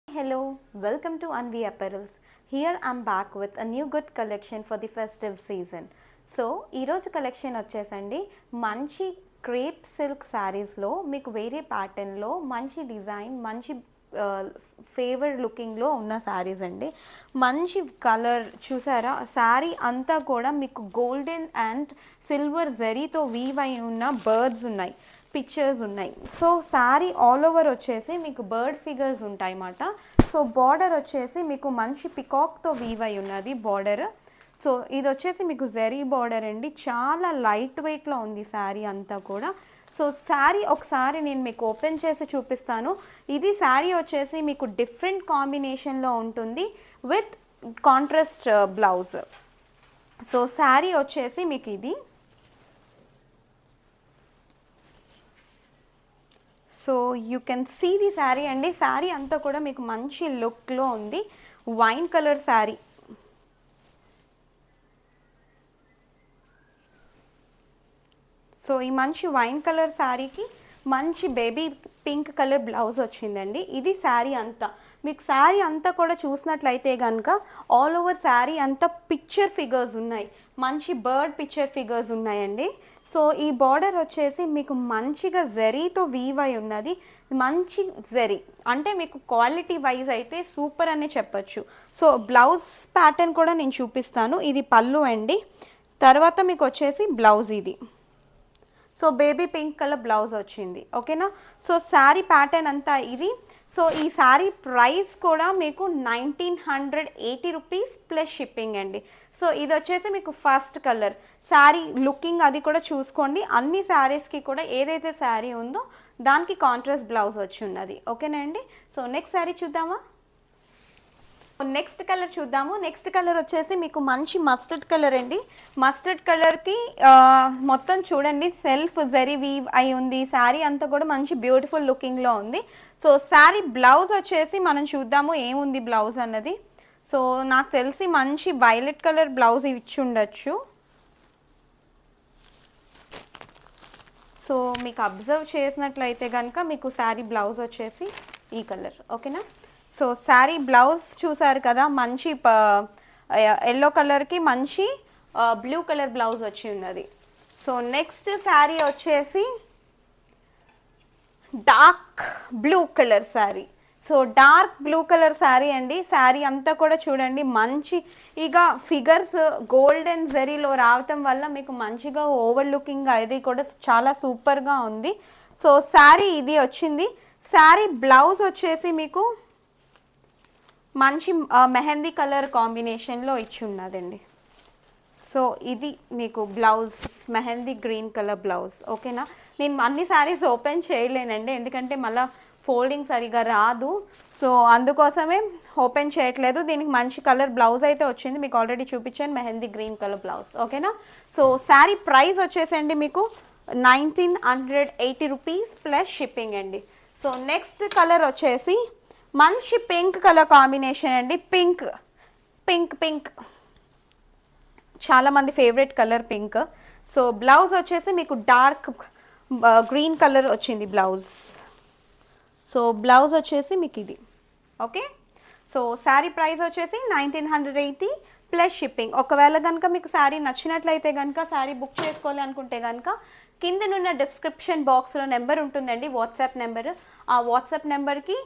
Hello, welcome to Anvi Apparels. Here I'm back with a new good collection for the festive season. So, ఈరోజు collection వచ్చేసండి మంచి crepe silk శారీస్లో మీకు వేరే ప్యాటర్న్లో మంచి డిజైన్ మంచి ఫేవర్డ్ లుకింగ్లో ఉన్న శారీస్ అండి. మంచి కలర్ చూసారా, శారీ అంతా కూడా మీకు గోల్డెన్ అండ్ సిల్వర్ జరీతో వీవ్ అయి ఉన్న బర్డ్స్ ఉన్నాయి, పిక్చర్స్ ఉన్నాయి. సో శారీ ఆల్ ఓవర్ వచ్చేసి మీకు బర్డ్ ఫిగర్స్ ఉంటాయి అన్నమాట. సో బార్డర్ వచ్చేసి మీకు మంచి పికాక్తో వీవ్ అయి ఉన్నది బార్డర్. సో ఇది వచ్చేసి మీకు జరీ బార్డర్ అండి, చాలా లైట్ వెయిట్లో ఉంది శారీ అంతా కూడా. సో శారీ ఒకసారి నేను మీకు ఓపెన్ చేసి చూపిస్తాను. ఇది శారీ వచ్చేసి మీకు డిఫరెంట్ కాంబినేషన్లో ఉంటుంది with contrast blouse. So sari వచ్చేసి మీకు ఇది. So you can see the sari అండి. శారీ అంతా కూడా మీకు మంచి లుక్లో ఉంది, వైన్ కలర్ శారీ. సో ఈ మంచి వైన్ కలర్ శారీకి మంచి బేబీ పింక్ కలర్ బ్లౌజ్ వచ్చిందండి. ఇది శారీ అంతా. మీకు శారీ అంతా కూడా చూసినట్లయితే కనుక ఆల్ ఓవర్ శారీ అంతా పిక్చర్ ఫిగర్స్ ఉన్నాయి, మంచి బర్డ్ పిక్చర్ ఫిగర్స్ ఉన్నాయండి. సో ఈ బార్డర్ వచ్చేసి మీకు మంచిగా జరీతో వీవ్ అయి ఉన్నది, మంచి జరీ అంటే మీకు క్వాలిటీ వైజ్ అయితే సూపర్ అనే చెప్పచ్చు. సో బ్లౌజ్ ప్యాటర్న్ కూడా నేను చూపిస్తాను. ఇది పళ్ళు అండి, తర్వాత మీకు వచ్చేసి బ్లౌజ్ ఇది. So baby pink colour blouse వచ్చింది, ఓకేనా. సో శారీ ప్యాటర్న్ అంతా ఇది. సో ఈ శారీ ప్రైస్ కూడా మీకు 1980 రూపీస్ ప్లస్ షిప్పింగ్ అండి. సో ఇది వచ్చేసి మీకు ఫస్ట్ కలర్ శారీ లుకింగ్ అది కూడా చూసుకోండి. అన్ని శారీస్కి కూడా ఏదైతే శారీ ఉందో దానికి కాంట్రాస్ట్ బ్లౌజ్ వచ్చి ఉన్నది, ఓకేనా అండి. సో నెక్స్ట్ శారీ చూద్దామా. నెక్స్ట్ కలర్ చూద్దాము. నెక్స్ట్ కలర్ వచ్చేసి మీకు మంచి మస్టర్డ్ కలర్ అండి. మస్టర్డ్ కలర్కి మొత్తం చూడండి సెల్ఫ్ జరీ వీవ్ అయి ఉంది. శారీ అంతా కూడా మంచి బ్యూటిఫుల్ లుకింగ్లో ఉంది. సో శారీ బ్లౌజ్ వచ్చేసి మనం చూద్దాము ఏముంది బ్లౌజ్ అన్నది. సో నాకు తెలిసి మంచి వైలెట్ కలర్ బ్లౌజ్ ఇచ్చి ఉండొచ్చు. సో మీకు అబ్జర్వ్ చేసినట్లయితే కనుక మీకు శారీ బ్లౌజ్ వచ్చేసి ఈ కలర్, ఓకేనా. సో శారీ బ్లౌజ్ చూసారు కదా, మంచి ఎల్లో కలర్కి మంచి బ్లూ కలర్ బ్లౌజ్ వచ్చి ఉన్నది. సో నెక్స్ట్ శారీ వచ్చేసి dark blue colour sari. So dark blue colour sari అండి. శారీ అంతా కూడా చూడండి మంచి ఇక ఫిగర్స్ గోల్డెన్ జరీలో రావటం వల్ల మీకు మంచిగా ఓవర్ లుకింగ్ అది కూడా చాలా సూపర్గా ఉంది. సో శారీ ఇది వచ్చింది. శారీ బ్లౌజ్ వచ్చేసి మీకు మంచి మెహందీ కలర్ కాంబినేషన్లో ఇచ్చి ఉన్నదండి. సో ఇది మీకు blouse mehndi green colour blouse, ఓకేనా. నేను అన్ని శారీస్ ఓపెన్ చేయలేనండి, ఎందుకంటే మళ్ళీ ఫోల్డింగ్ సరిగా రాదు. సో అందుకోసమే ఓపెన్ చేయట్లేదు. దీనికి మంచి కలర్ బ్లౌజ్ అయితే వచ్చింది, మీకు ఆల్రెడీ చూపించాను మెహందీ గ్రీన్ కలర్ బ్లౌజ్, ఓకేనా. సో శారీ ప్రైస్ వచ్చేసండి మీకు 1980 రూపీస్ ప్లస్ షిప్పింగ్ అండి. సో నెక్స్ట్ కలర్ వచ్చేసి మంచి పింక్ కలర్ కాంబినేషన్ అండి. పింక్ పింక్ పింక్ చాలామంది favourite colour pink. So blouse వచ్చేసి మీకు డార్క్ గ్రీన్ కలర్ వచ్చింది బ్లౌజ్. సో బ్లౌజ్ వచ్చేసి మీకు ఇది, ఓకే. సో శారీ ప్రైస్ వచ్చేసి 1980 ప్లస్ షిప్పింగ్. ఒకవేళ కనుక మీకు శారీ నచ్చినట్లయితే కనుక శారీ బుక్ చేసుకోవాలి అనుకుంటే కనుక కిందనున్న డిస్క్రిప్షన్ బాక్స్లో నెంబర్ ఉంటుందండి, వాట్సాప్ నెంబర్. ఆ వాట్సాప్ నెంబర్కి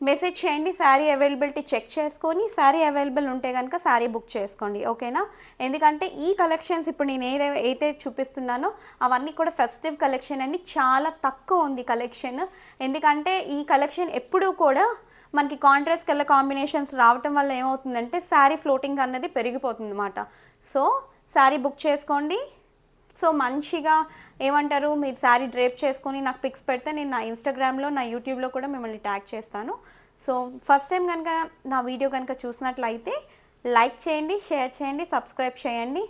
మెసేజ్ చేయండి, శారీ అవైలబిలిటీ చెక్ చేసుకొని శారీ అవైలబుల్ ఉంటే కనుక శారీ బుక్ చేసుకోండి, ఓకేనా. ఎందుకంటే ఈ కలెక్షన్స్ ఇప్పుడు నేను ఏదైతే చూపిస్తున్నానో అవన్నీ కూడా ఫెస్టివ్ కలెక్షన్ అండి. చాలా తక్కువ ఉంది కలెక్షన్, ఎందుకంటే ఈ కలెక్షన్ ఎప్పుడూ కూడా మనకి కాంట్రాస్ట్ కలర్ కాంబినేషన్స్ రావటం వల్ల ఏమవుతుందంటే శారీ ఫ్లోటింగ్ అన్నది పెరిగిపోతుంది అన్నమాట. సో శారీ బుక్ చేసుకోండి. సో మంచిగా ఏమంటారు, మీరు శారీ డ్రేప్ చేసుకొని నాకు పిక్స్ పెడితే నేను నా ఇన్స్టాగ్రామ్లో నా యూట్యూబ్లో కూడా మిమ్మల్ని ట్యాగ్ చేస్తాను. సో ఫస్ట్ టైం కనుక నా వీడియో కనుక చూసినట్లయితే లైక్ చేయండి, షేర్ చేయండి, సబ్స్క్రైబ్ చేయండి.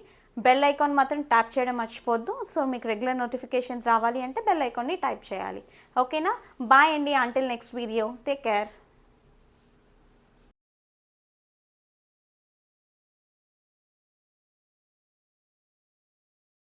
బెల్ ఐకాన్ మాత్రం ట్యాప్ చేయడం మర్చిపోద్దు. సో మీకు రెగ్యులర్ నోటిఫికేషన్స్ రావాలి అంటే బెల్ ఐకాన్ని టైప్ చేయాలి, ఓకేనా. బాయ్ అండి, until next video, take care.